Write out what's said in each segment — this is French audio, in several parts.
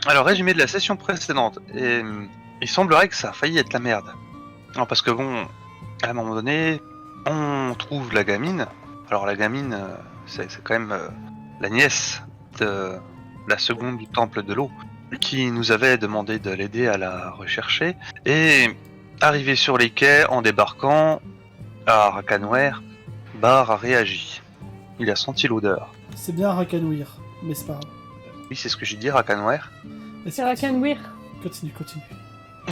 Alors, résumé de la session précédente. Et, il semblerait que ça a failli être la merde. Non, parce que bon, à un moment donné, on trouve la gamine. Alors, la gamine, c'est quand même la nièce de la seconde du temple de l'eau, qui nous avait demandé de l'aider à la rechercher. Et arrivé sur les quais, en débarquant à Rakanwer, Bar a réagi. Il a senti l'odeur. C'est bien Rakanouir, mais c'est pas grave. Oui, c'est ce que j'ai dit, Rakanwer. C'est Rakanwir. Continue.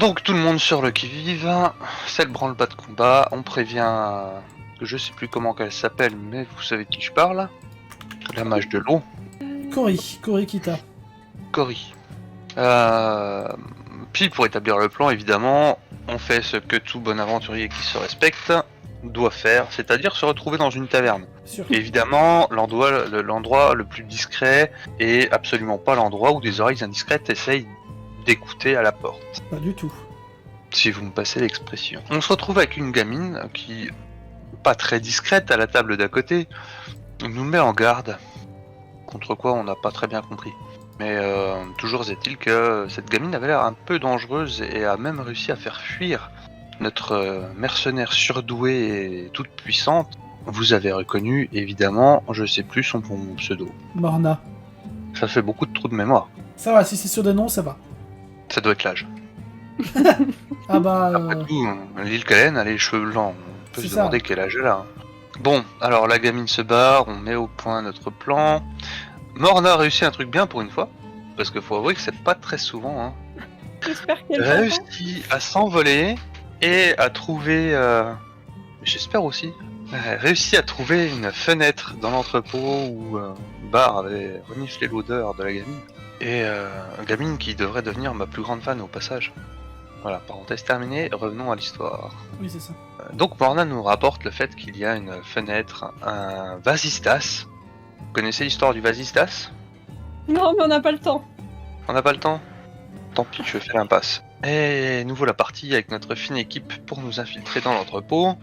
Donc tout le monde sur le qui-vive, c'est le branle-bas de combat, on prévient, je sais plus comment qu'elle s'appelle, mais vous savez de qui je parle, la mage de l'eau, Cory Kita. Cory. Puis pour établir le plan, évidemment, on fait ce que tout bon aventurier qui se respecte doit faire, c'est-à-dire se retrouver dans une taverne. Sûr. Évidemment, l'endroit le plus discret et absolument pas l'endroit où des oreilles indiscrètes essayent d'écouter à la porte. Pas du tout. Si vous me passez l'expression. On se retrouve avec une gamine qui, pas très discrète à la table d'à côté, nous met en garde. Contre quoi on n'a pas très bien compris. Mais toujours est-il que cette gamine avait l'air un peu dangereuse et a même réussi à faire fuir notre mercenaire surdouée et toute puissante. Vous avez reconnu, évidemment, je sais plus son pseudo. Morna. Ça fait beaucoup de trous de mémoire. Ça va, si c'est sur des noms, ça va. Ça doit être l'âge. Ah bah... Après tout, l'île Kalen a les cheveux blancs. On peut C'est se ça. demander quel âge elle a. Bon, alors la gamine se barre, on met au point notre plan. Morna a réussi un truc bien pour une fois. Parce qu'il faut avouer que c'est pas très souvent. Hein. J'espère qu'elle Elle a t'entend. réussi à s'envoler et à trouver... J'espère aussi. Elle a réussi à trouver une fenêtre dans l'entrepôt où Bar avait reniflé l'odeur de la gamine. Et gamine qui devrait devenir ma plus grande fan au passage. Voilà, parenthèse terminée, revenons à l'histoire. Oui, c'est ça. Donc Morna nous rapporte le fait qu'il y a une fenêtre, un vasistas. Vous connaissez l'histoire du vasistas? Non, mais on n'a pas le temps. On n'a pas le temps? Tant pis, je fais l'impasse. Et nous voilà partis avec notre fine équipe pour nous infiltrer dans l'entrepôt,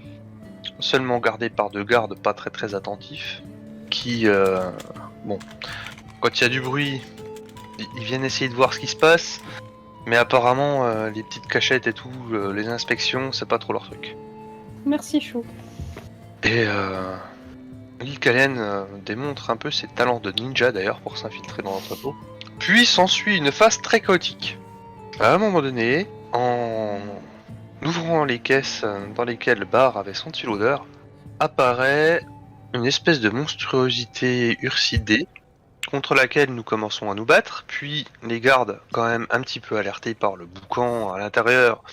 seulement gardés par deux gardes pas très attentifs, qui, bon, quand il y a du bruit, ils viennent essayer de voir ce qui se passe, mais apparemment les petites cachettes et tout, les inspections, c'est pas trop leur truc. Merci, Chou. Et Lil Kalen démontre un peu ses talents de ninja d'ailleurs pour s'infiltrer dans l'entrepôt. Puis s'ensuit une phase très chaotique. À un moment donné, en ouvrant les caisses dans lesquelles Bar avait senti l'odeur, apparaît une espèce de monstruosité ursidée contre laquelle nous commençons à nous battre, puis les gardes, quand même un petit peu alertés par le boucan à l'intérieur,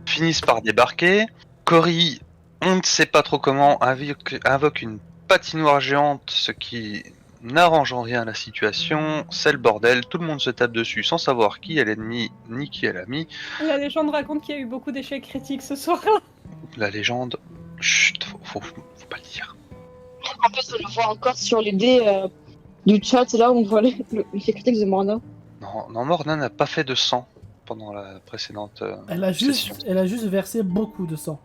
finissent par débarquer. Cory, on ne sait pas trop comment, invoque une patinoire géante, ce qui n'arrange en rien la situation, c'est le bordel, tout le monde se tape dessus sans savoir qui est l'ennemi ni qui est l'ami. La légende raconte qu'il y a eu beaucoup d'échecs critiques ce soir-là. La légende, chut, faut pas le dire. En plus, on le voit encore sur les dés du chat, c'est là où on voit les critiques de Morna. Non, Morna n'a pas fait de sang pendant la précédente Elle a session. juste versé beaucoup de sang.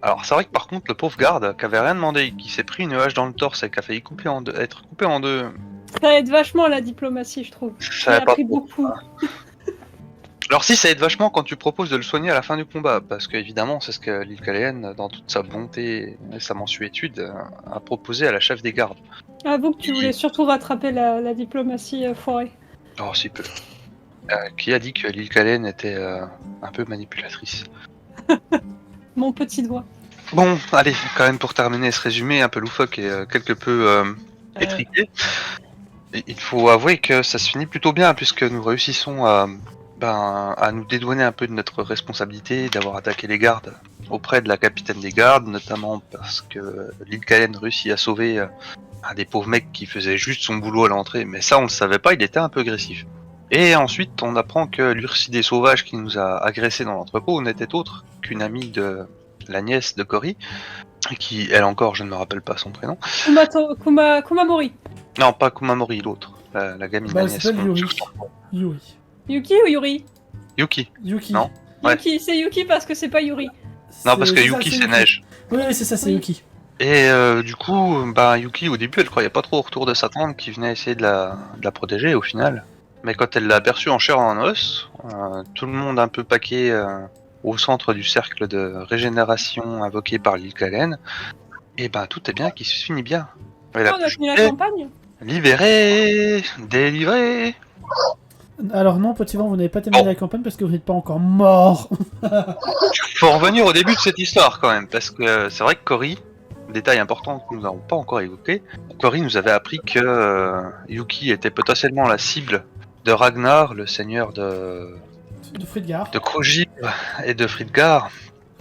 Alors c'est vrai que par contre le pauvre garde qui avait rien demandé, qui s'est pris une hache dans le torse et qui a failli être coupé en deux, Ça aide vachement la diplomatie, je trouve. je J'ai savais pas appris trop. beaucoup. Alors si ça aide vachement quand tu proposes de le soigner à la fin du combat, parce que évidemment c'est ce que l'île Caléenne, dans toute sa bonté et sa mansuétude, a proposé à la chef des gardes. Avoue que tu voulais surtout rattraper la diplomatie foirée. Oh si peu. Qui a dit que l'île Caléenne était un peu manipulatrice. Mon petit doigt. Bon, allez, quand même pour terminer ce résumé un peu loufoque et quelque peu étriqué, il faut avouer que ça se finit plutôt bien puisque nous réussissons à nous dédouaner un peu de notre responsabilité d'avoir attaqué les gardes auprès de la capitaine des gardes, notamment parce que l'île Calen réussit à sauver un des pauvres mecs qui faisait juste son boulot à l'entrée, mais ça on le savait pas, il était un peu agressif. Et ensuite on apprend que l'ursidé sauvage qui nous a agressés dans l'entrepôt n'était autre qu'une amie de la nièce de Cory, qui elle encore je ne me rappelle pas son prénom. Kumamori. Non, pas Kumamori, l'autre, la gamine, Bah, la elle nièce. s'appelle Yuri. Yuki ou Yuri? Yuki. Non. Ouais. Yuki, c'est Yuki parce que c'est pas Yuri. Non, parce que Yuki c'est neige. Oui, c'est ça, c'est Oui. Yuki. Et du coup, Yuki au début elle croyait pas trop au retour de sa tante qui venait essayer de la protéger au final. Mais quand elle l'a aperçu en chair et en os, tout le monde un peu paqué au centre du cercle de régénération invoqué par l'île Kalen, et ben tout est bien qui se finit bien. Elle a On a pu fini la jouer, campagne. libéré, délivré. Alors non, Petit Vent, vous n'avez pas terminé la campagne parce que vous n'êtes pas encore mort. Faut revenir au début de cette histoire quand même, parce que c'est vrai que Cory, détail important que nous n'avons pas encore évoqué, Cory nous avait appris que Yuki était potentiellement la cible de Ragnar, le seigneur de De Frithgar. Krojib et de Frithgar,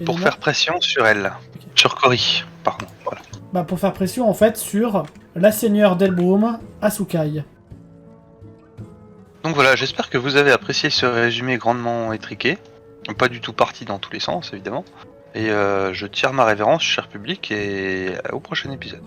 Et pour les faire pression sur elle. Ok. Sur Cory, pardon. Voilà. Bah, pour faire pression en fait sur la seigneur d'Elbroum, Asukai. Donc voilà, j'espère que vous avez apprécié ce résumé grandement étriqué, pas du tout parti dans tous les sens évidemment, et je tire ma révérence, cher public, et au prochain épisode.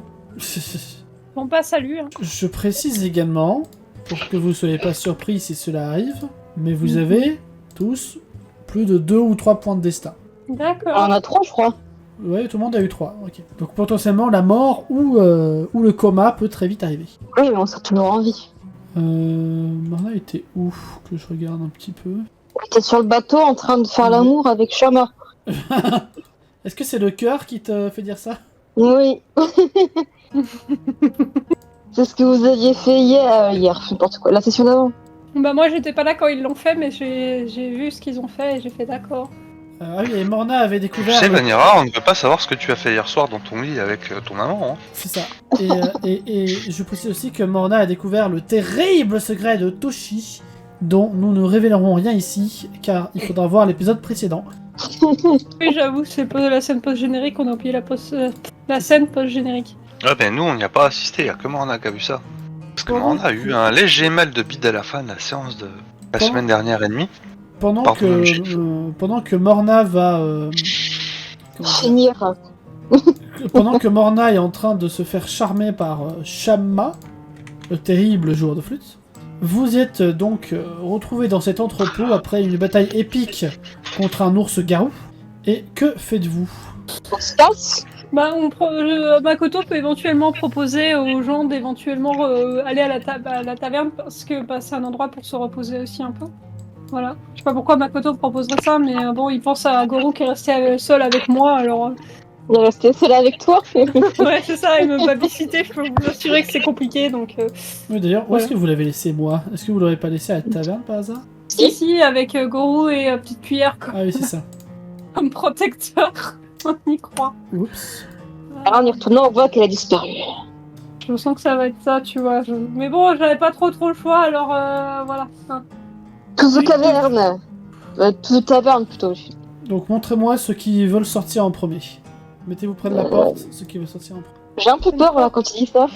Bon bah salut. Hein. Je précise également, pour que vous ne soyez pas surpris si cela arrive, mais vous avez tous plus de 2 ou 3 points de destin. D'accord. On a 3, je crois. Ouais, tout le monde a eu 3. Ok. Donc potentiellement la mort ou le coma peut très vite arriver. Oui, mais on sera toujours en vie. Marna était où? Que je regarde un petit peu. T'es sur le bateau en train de faire l'amour avec Shama. Est-ce que c'est le cœur qui te fait dire ça? Oui. C'est ce que vous aviez fait hier, n'importe quoi, la session d'avant. Bah moi j'étais pas là quand ils l'ont fait, mais j'ai vu ce qu'ils ont fait et j'ai fait d'accord. Ah oui, et Morna avait Tu découvert... sais, Vanira, on ne veut pas savoir ce que tu as fait hier soir dans ton lit avec ton amant. Hein. C'est ça. Et je précise aussi que Morna a découvert le terrible secret de Toshi, dont nous ne révélerons rien ici, car il faudra voir l'épisode précédent. Oui j'avoue, c'est pas la scène post-générique, on a oublié la scène post-générique. Ah ben nous, on n'y a pas assisté, il n'y a que Morna qui a vu ça. Parce que Morna a eu un léger mal de bide à la fin de la séance de la Bon. semaine dernière et demie. Pendant Pardon, que Morna va... comment dire, Finir. pendant que Morna est en train de se faire charmer par Shamma, le terrible joueur de flûte, vous êtes donc retrouvés dans cet entrepôt après une bataille épique contre un ours garou. Et que faites-vous? On se casse. Bah Makoto peut éventuellement proposer aux gens d'éventuellement aller à la taverne parce que bah, c'est un endroit pour se reposer aussi un peu. Voilà. Je sais pas pourquoi Makoto proposerait ça, mais bon, il pense à Goro qui est resté seul avec moi, alors... Il est resté seul avec toi. Ouais, c'est ça, il me babysiter, je peux vous assurer que c'est compliqué, donc... Oui, d'ailleurs, où est-ce Ouais. que vous l'avez laissé, moi? Est-ce que vous l'aurez pas laissé à la taverne, par hasard? Si, avec Goro et Petite Cuillère Ah oui, c'est ça. comme protecteur. On y croit. Oups. Alors en y retournant, on voit qu'elle a disparu. Je sens que ça va être ça, tu vois. Mais bon, j'avais pas trop le choix, alors voilà. Hein. Tous aux cavernes. Tous aux tavernes plutôt. Donc, montrez-moi ceux qui veulent sortir en premier. Mettez-vous près de la porte, ceux qui veulent sortir en premier. J'ai un peu peur là quand tu dis ça.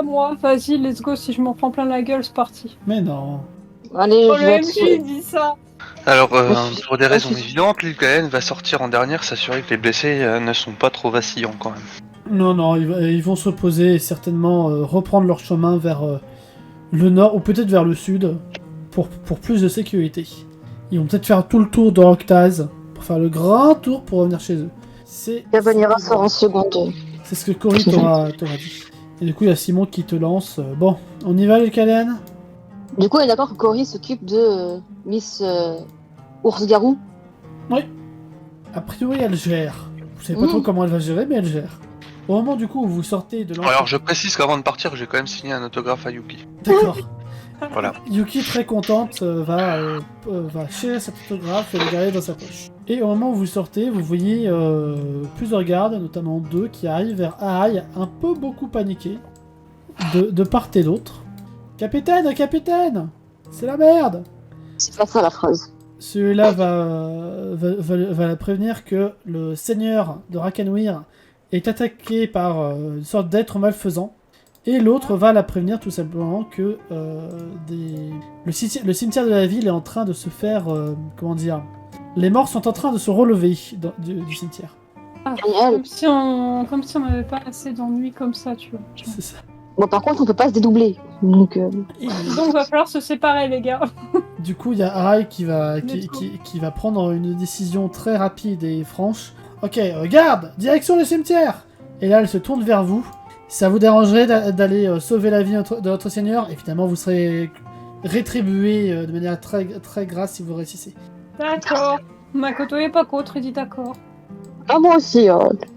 Moi, vas-y, let's go, si je m'en prends plein la gueule, c'est parti. Mais non. Allez, Oh, je le vais MJ dit ça. Alors, Oui. pour des raisons Oui. évidentes, l'île Kalen va sortir en dernière, s'assurer que les blessés ne sont pas trop vacillants quand même. Non, ils vont se reposer et certainement reprendre leur chemin vers le nord ou peut-être vers le sud pour plus de sécurité. Ils vont peut-être faire tout le tour de Octaz pour faire le grand tour pour revenir chez eux. Gabanira sort en seconde. C'est ce que Cory t'aura dit. Et du coup, il y a Simon qui te lance. Bon, on y va, les Kalen? Du coup, on est d'accord que Cory s'occupe de Miss Ours-Garou. A priori, elle gère. Vous savez pas trop comment elle va gérer, mais elle gère. Au moment du coup où vous sortez de l'entrepôt... Alors je précise qu'avant de partir, j'ai quand même signé un autographe à Yuki. D'accord. Voilà. Yuki, très contente, va chercher cet autographe et le garder dans sa poche. Et au moment où vous sortez, vous voyez plusieurs gardes, notamment 2, qui arrivent vers Aai, un peu beaucoup paniqués, de part et d'autre. Capitaine, capitaine! C'est la merde! C'est pas ça la phrase. Celui-là va la prévenir que le seigneur de Rakenweir est attaqué par une sorte d'être malfaisant. Et l'autre va la prévenir tout simplement que le cimetière de la ville est en train de se faire... comment dire? Les morts sont en train de se relever du cimetière. Génial. Comme si on n'avait pas assez d'ennuis comme ça, tu vois. C'est ça. Bon, par contre, on peut pas se dédoubler. Donc, Et Donc va falloir se séparer, les gars. du coup, il y a Arai qui va prendre une décision très rapide et franche. Ok, regarde, direction le cimetière. Et là, elle se tourne vers vous. Ça vous dérangerait d'aller sauver la vie de notre seigneur? Évidemment, vous serez rétribué de manière très, très grasse si vous réussissez. D'accord. Makoto est pas contre, il dit d'accord. Ah, moi aussi,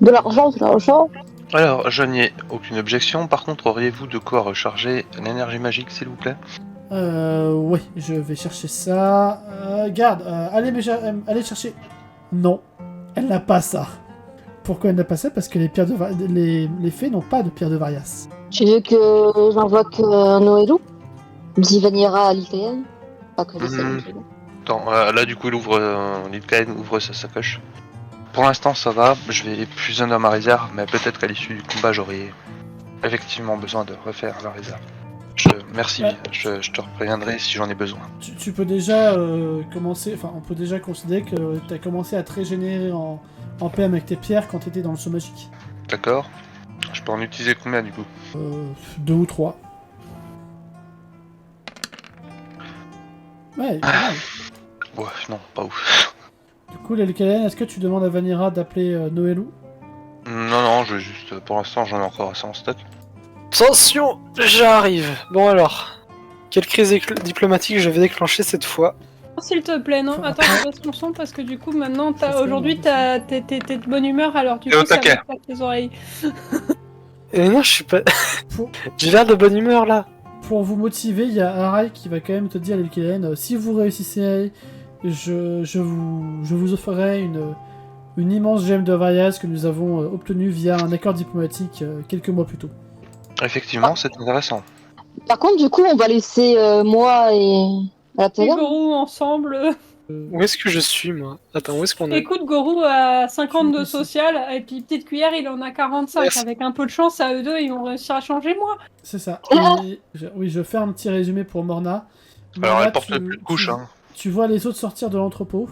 de l'argent, c'est l'argent. Alors, je n'y ai aucune objection. Par contre, auriez-vous de quoi recharger l'énergie magique, s'il vous plaît? Oui, je vais chercher ça. Garde, allez chercher. Non, elle n'a pas ça. Pourquoi elle n'a pas ça? Parce que les pierres de les fées n'ont pas de pierre de Varias. Tu veux que j'invoque Noëlou Zivanira à l'Italie? Pas que les Mhm. salles. Attends, là du coup, Lilkaen ouvre sa sacoche. Pour l'instant, ça va. Je vais fusionner ma réserve, mais peut-être qu'à l'issue du combat, j'aurai effectivement besoin de refaire la réserve. Merci, Ouais. je te préviendrai si j'en ai besoin. Tu peux déjà commencer. Enfin, on peut déjà considérer que tu as commencé à te régénérer en PM avec tes pierres quand tu étais dans le saut magique. D'accord? Je peux en utiliser combien du coup? 2 ou 3. Ouais, pas mal. Ouais, non, pas ouf. Du coup, Lelkalen, est-ce que tu demandes à Vanira d'appeler Noëlou? Non, je vais juste. Pour l'instant, j'en ai encore assez en stock. Attention, j'arrive. Bon alors, quelle crise diplomatique je vais déclencher cette fois? S'il te plaît, non. Attends, je baisse mon son parce que du coup, maintenant, Parce que- aujourd'hui, t'es de bonne humeur, alors du Et au coup, ça taquet. va pas tes oreilles. Non, je suis pas... Pour, J'ai l'air de bonne humeur là. pour vous motiver, il y a Arai qui va quand même te dire, Lelkalen, si vous réussissez, je vous offrirai une immense gemme de Varias que nous avons obtenue via un accord diplomatique quelques mois plus tôt. Effectivement, c'est intéressant. Par contre, du coup, on va laisser moi et à la Et taverne. Gorou ensemble. Où est-ce que je suis moi? Attends, où est-ce qu'on est? Écoute, Gorou a 50 de social, et puis petite cuillère, il en a 45. Merci. Avec un peu de chance, à eux deux, ils vont réussir à changer moi. C'est ça. Ah. Et oui, je fais un petit résumé pour Morna. Alors, Morna, elle porte plus de couche, hein. Tu vois les autres sortir de l'entrepôt.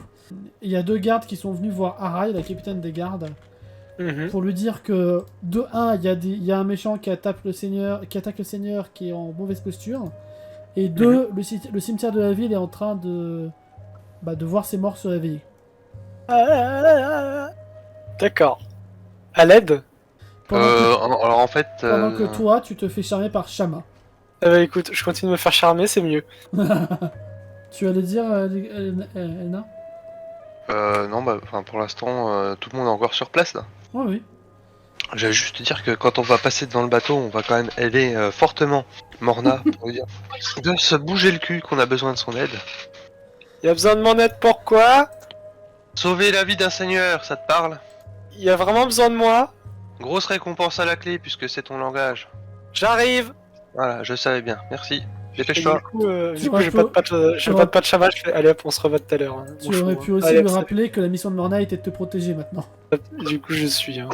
Il y a 2 gardes qui sont venus voir Arai, la capitaine des gardes, Mhm. pour lui dire que, de 1, il y a un méchant qui attaque le seigneur qui est en mauvaise posture. Et 2, le cimetière de la ville est en train de voir ses morts se réveiller. D'accord. À l'aide? Alors en fait. Pendant que toi, tu te fais charmer par Shama. Ah bah écoute, je continue de me faire charmer, c'est mieux. Tu allais dire, Elna? Non, pour l'instant, tout le monde est encore sur place là. Oui, oui. J'allais juste te dire que quand on va passer dans le bateau, on va quand même aider fortement Morna pour lui dire de se bouger le cul qu'on a besoin de son aide. Y a besoin de mon aide, pourquoi? Sauver la vie d'un seigneur, ça te parle? Y a vraiment besoin de moi? Grosse récompense à la clé puisque c'est ton langage. J'arrive! Voilà, je savais bien. Merci. Et Dépêche-toi. du coup, Tu j'ai pas de patch, de cheval, je fais allez hop, on se revote tout à l'heure. hein. Tu Bonjour, aurais hein. pu aussi Allez, me hop, rappeler que la mission de Morna était de te protéger maintenant. Du coup, je suis. Hein.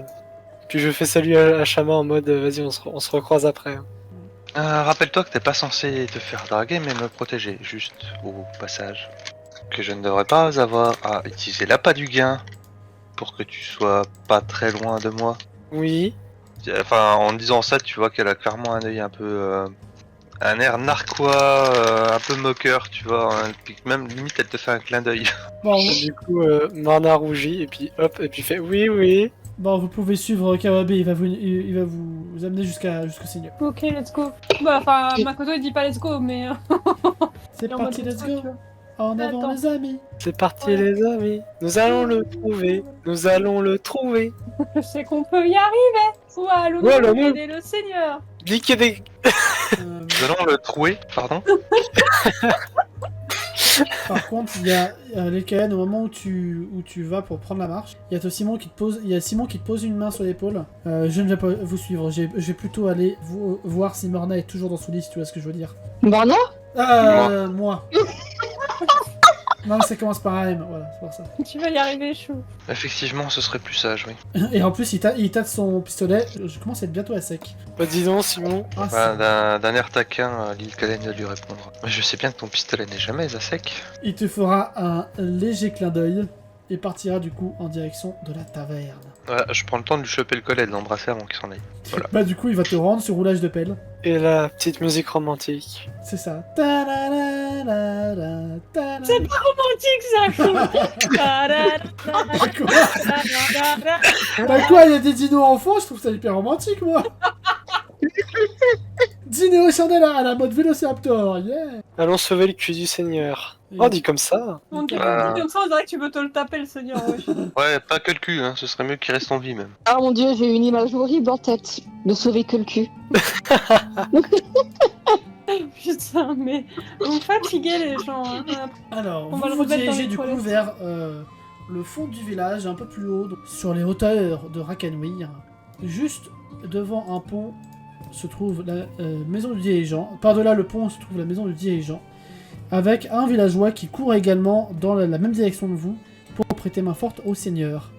Puis je fais salut à Chama en mode vas-y, on se recroise après. hein. Rappelle-toi que t'es pas censé te faire draguer mais me protéger, juste au passage. Que je ne devrais pas avoir à utiliser l'appât du gain pour que tu sois pas très loin de moi. Oui. Enfin, en disant ça, tu vois qu'elle a clairement un œil un peu. Un air narquois, un peu moqueur, tu vois. Hein, puis même limite, elle te fait un clin d'œil. Bon, Du coup, Marna rougit et puis hop, et puis fait oui, oui. bon, vous pouvez suivre Kawabe, il va vous amener jusqu'au seigneur. Ok, let's go. Bah, enfin, Makoto il dit pas let's go, mais. C'est en mode parti, let's go. tu vois. En avant Attends. les amis. C'est parti Ouais. les amis. Nous allons le trouver. Nous allons le trouver. Je sais qu'on peut y arriver. Ou allons-nous Ouais, allons-nous. aider le Seigneur. Bliquer des. Nous allons le trouer, pardon. Par contre, il y a les KN au moment où tu vas pour prendre la marche. Il y a Simon qui te pose une main sur l'épaule. Je ne vais pas vous suivre. Je vais plutôt aller voir si Morna est toujours dans son lit, si tu vois ce que je veux dire. Morna? Moi. Non, mais ça commence par M. Voilà, c'est pour ça. Tu vas y arriver, chou. Effectivement, ce serait plus sage, oui. Et en plus, il tâte son pistolet. Je commence à être bientôt à sec. Bah dis donc, Simon. Ah, D'un air taquin, Lil Kalen va lui répondre. Mais je sais bien que ton pistolet n'est jamais à sec. il te fera un léger clin d'œil et partira du coup en direction de la taverne. Voilà, je prends le temps de lui choper le collet et de l'embrasser avant qu'il s'en aille. Voilà. Bah du coup, il va te rendre sur roulage de pelle. Et la petite musique romantique. C'est ça. C'est pas romantique, ça, chou. Bah quoi, il y a des dinos enfants, je trouve ça hyper romantique, moi. Dîner aux chandelles à la mode Vélociraptor, yeah. Allons sauver le cul du seigneur. Et- Oh, dit comme ça. On dit Ah. comme ça, on dirait que tu veux te le taper, le seigneur. wesh. Ouais, pas que le cul, hein, ce serait mieux qu'il reste en vie même. Ah mon dieu, j'ai une image horrible en tête. Ne sauver que le cul. Putain, mais vous fatiguez les gens. Hein. Alors, On vous va le vous remettre dans dirigez les du coup toilettes. vers le fond du village, un peu plus haut, donc, sur les hauteurs de Rakanwir. Juste devant un pont se trouve la maison du dirigeant. Par-delà le pont se trouve la maison du dirigeant. Avec un villageois qui court également dans la même direction que vous pour prêter main forte au seigneur.